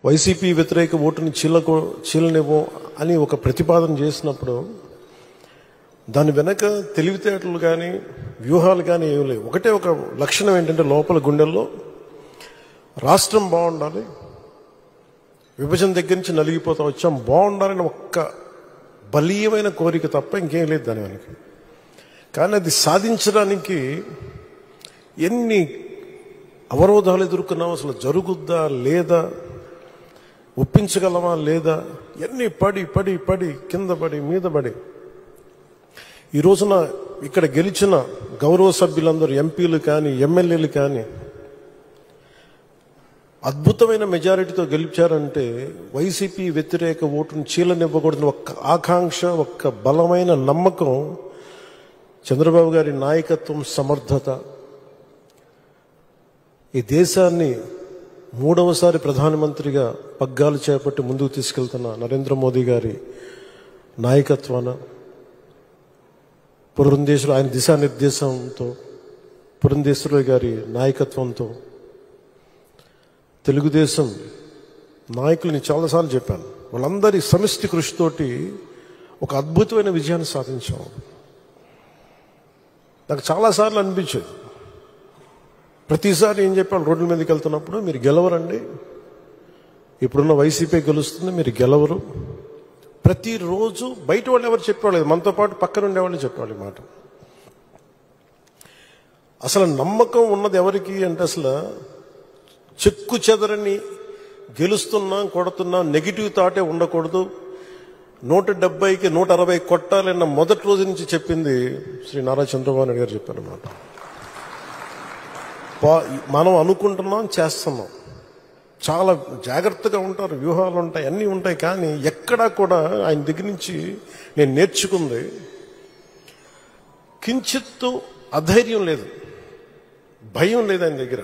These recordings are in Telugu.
వైసీపీ వ్యతిరేక ఓటుని చీలనివ్వం అని ఒక ప్రతిపాదన చేసినప్పుడు దాని వెనక తెలివితేటలు కానీ వ్యూహాలు కానీ ఏమి లేవు. ఒకటే ఒక లక్షణం ఏంటంటే లోపల గుండెల్లో రాష్ట్రం బాగుండాలి, విభజన దగ్గర నుంచి నలిగిపోతా వచ్చాం, బాగుండాలని ఒక్క బలీయమైన కోరిక తప్ప ఇంకేం లేదు దాని వెనక. కానీ అది సాధించడానికి ఎన్ని అవరోధాలు ఎదుర్కొన్నాం, అసలు జరుగుద్దా లేదా, ఒప్పించగలమా లేదా, ఎన్ని పడి పడి పడి కింద పడి మీద పడి ఈ రోజున ఇక్కడ గెలిచిన గౌరవ సభ్యులందరూ ఎంపీలు కానీ ఎమ్మెల్యేలు కానీ అద్భుతమైన మెజారిటీతో గెలిచారంటే వైసీపీ వ్యతిరేక ఓటును చీలనివ్వకూడదని ఒక్క ఆకాంక్ష, ఒక్క బలమైన నమ్మకం, చంద్రబాబు గారి నాయకత్వం, సమర్థత, ఈ దేశాన్ని మూడవసారి ప్రధానమంత్రిగా పగ్గాలు చేపట్టి ముందుకు తీసుకెళ్తున్న నరేంద్ర మోదీ గారి నాయకత్వాన, పురంధేశ్వరి ఆయన దిశానిర్దేశంతో, పురంధేశ్వరి గారి నాయకత్వంతో, తెలుగుదేశం నాయకులని చాలాసార్లు చెప్పాను, వాళ్ళందరి సమిష్టి కృషితోటి ఒక అద్భుతమైన విజయాన్ని సాధించాం. నాకు చాలాసార్లు అనిపించేది, ప్రతిసారి ఏం చెప్పాను, రోడ్ల మీదకి వెళ్తున్నప్పుడు మీరు గెలవరండి, ఇప్పుడున్న వైసీపీ గెలుస్తుంది, మీరు గెలవరు. ప్రతిరోజు బయట వాళ్ళు ఎవరు చెప్పేవాళ్ళు, మనతో పాటు పక్కన ఉండేవాళ్ళు చెప్పేవాళ్ళు మాట. అసలు నమ్మకం ఉన్నది ఎవరికి అంటే అసలు చెక్కు చెదరని గెలుస్తున్నాం కొడుతున్నాం నెగిటివ్ థాటే ఉండకూడదు, 170కి 160 కొట్టాలన్న మొదటి రోజు నుంచి చెప్పింది శ్రీ నారా చంద్రబాబు నాయుడు గారు చెప్పారన్నమాట. మనం అనుకుంటున్నాం, చేస్తున్నాం, చాలా జాగ్రత్తగా ఉంటారు, వ్యూహాలు ఉంటాయి, అన్నీ ఉంటాయి. కానీ ఎక్కడా కూడా ఆయన దగ్గర నుంచి నేను నేర్చుకుంది కించిత్తు అధైర్యం లేదు, భయం లేదు ఆయన దగ్గర.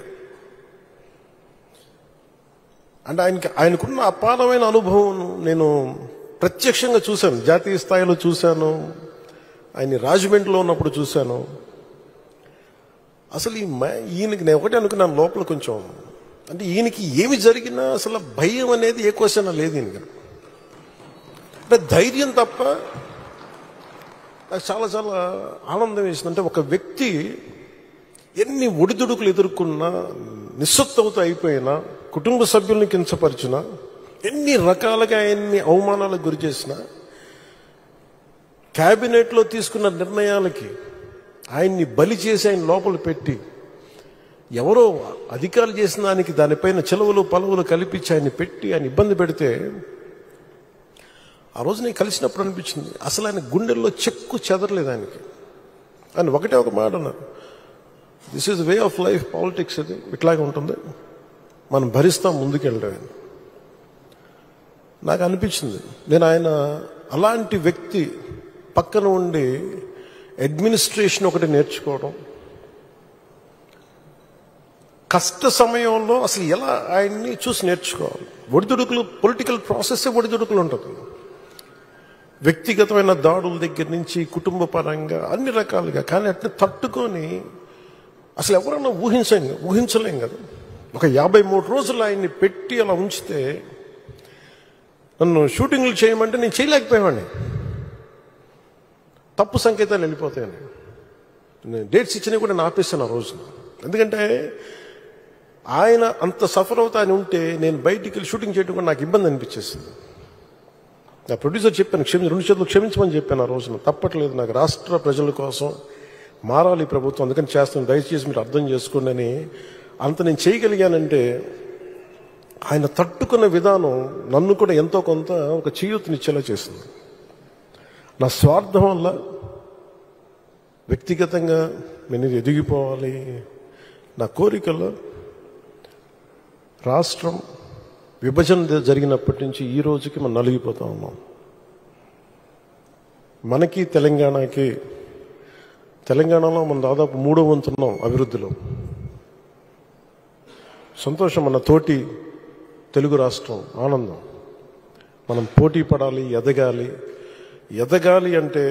అంటే ఆయనకున్న అపారమైన అనుభవం నేను ప్రత్యక్షంగా చూశాను, జాతీయ స్థాయిలో చూశాను, ఆయన రాజమండ్రిలో ఉన్నప్పుడు చూశాను. అసలు ఈయనకి నేను ఒకటే అనుకున్నాను లోపల కొంచెం, అంటే ఈయనకి ఏమి జరిగినా అసలు భయం అనేది ఏ క్వశ్చన్ లేదు ఈయనకి. అంటే ధైర్యం తప్ప. నాకు చాలా చాలా ఆనందం వేసింది, అంటే ఒక వ్యక్తి ఎన్ని ఒడిదుడుకులు ఎదుర్కొన్నా, నిస్సత్తువతో అయిపోయినా, కుటుంబ సభ్యుల్ని కించపరిచినా, ఎన్ని రకాలుగా ఎన్ని అవమానాలకు గురి చేసినా, క్యాబినెట్లో తీసుకున్న నిర్ణయాలకి ఆయన్ని బలి చేసి ఆయన లోపల పెట్టి ఎవరో అధికారులు చేసిన దానికి దానిపైన చెలవులు పలువులు కల్పించి ఆయన్ని పెట్టి ఆయన ఇబ్బంది పెడితే ఆ రోజు నేను కలిసినప్పుడు అనిపించింది అసలు ఆయన గుండెల్లో చెక్కు చెదరలేదు ఆయనకి. ఆయన ఒకటే ఒక మాట అన్నారు, this is way of life, politics అది ఇట్లాగే ఉంటుంది, మనం భరిస్తాం ముందుకెళ్ళడం. నాకు అనిపించింది నేను ఆయన అలాంటి వ్యక్తి పక్కన ఉండి అడ్మినిస్ట్రేషన్ ఒకటి నేర్చుకోవడం, కష్ట సమయంలో అసలు ఎలా ఆయన్ని చూసి నేర్చుకోవాలి. ఒడిదుడుకులు, పొలిటికల్ ప్రాసెస్ ఒడిదుడుకులు ఉంటుంది, వ్యక్తిగతమైన దాడుల దగ్గర నుంచి కుటుంబ పరంగా అన్ని రకాలుగా. కానీ అట్లా తట్టుకొని అసలు ఎవరన్నా ఊహించలేం కదా. ఒక 53 రోజులు ఆయన్ని పెట్టి అలా ఉంచితే నన్ను షూటింగ్లు చేయమంటే నేను చేయలేకపోయేవాడిని, తప్పు సంకేతాలు వెళ్ళిపోతాయని. నేను డేట్స్ ఇచ్చినా కూడా నేను ఆపేస్తాను ఆ రోజున. ఎందుకంటే ఆయన అంత సఫర్ అవుతా అని ఉంటే నేను బయటికి వెళ్ళి షూటింగ్ చేయడం కూడా నాకు ఇబ్బంది అనిపించేసింది. నా ప్రొడ్యూసర్ చెప్పాను, 2 చేతులు క్షమించమని చెప్పాను ఆ రోజున. తప్పట్లేదు, నాకు రాష్ట్ర ప్రజల కోసం మారాలి ప్రభుత్వం, అందుకని చేస్తాను, దయచేసి మీరు అర్థం చేసుకోండి అని. అంత నేను చేయగలిగానంటే ఆయన తట్టుకున్న విధానం నన్ను కూడా ఎంతో కొంత ఒక చేయూతనిచ్చేలా చేసింది. నా స్వార్థం వల్ల వ్యక్తిగతంగా నేను ఎదిగిపోవాలి, నా కోరికల్లో రాష్ట్రం విభజన జరిగినప్పటి నుంచి ఈ రోజుకి మనం నలిగిపోతా ఉన్నాం. మనకి తెలంగాణలో మనం దాదాపు 3వ వంతున్నాం అభివృద్ధిలో. సంతోషం, మన తోటి తెలుగు రాష్ట్రం ఆనందం. మనం పోటీ పడాలి, ఎదగాలి అంటే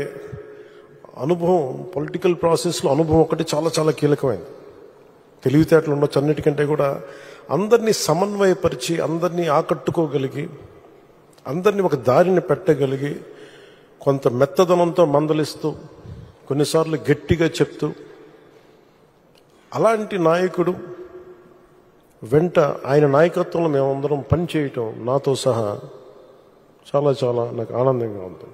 అనుభవం, పొలిటికల్ ప్రాసెస్లో అనుభవం ఒకటి చాలా చాలా కీలకమైంది. తెలివితేటలు ఉండొచ్చు, అన్నిటికంటే కూడా అందరినీ సమన్వయపరిచి, అందరినీ ఆకట్టుకోగలిగి, అందరినీ ఒక దారిని పెట్టగలిగి, కొంత మెత్తదనంతో మందలిస్తూ, కొన్నిసార్లు గట్టిగా చెప్తూ, అలాంటి నాయకుడు వెంట ఆయన నాయకత్వంలో మేమందరం పనిచేయటం నాతో సహా చాలా చాలా నాకు ఆనందంగా ఉంది.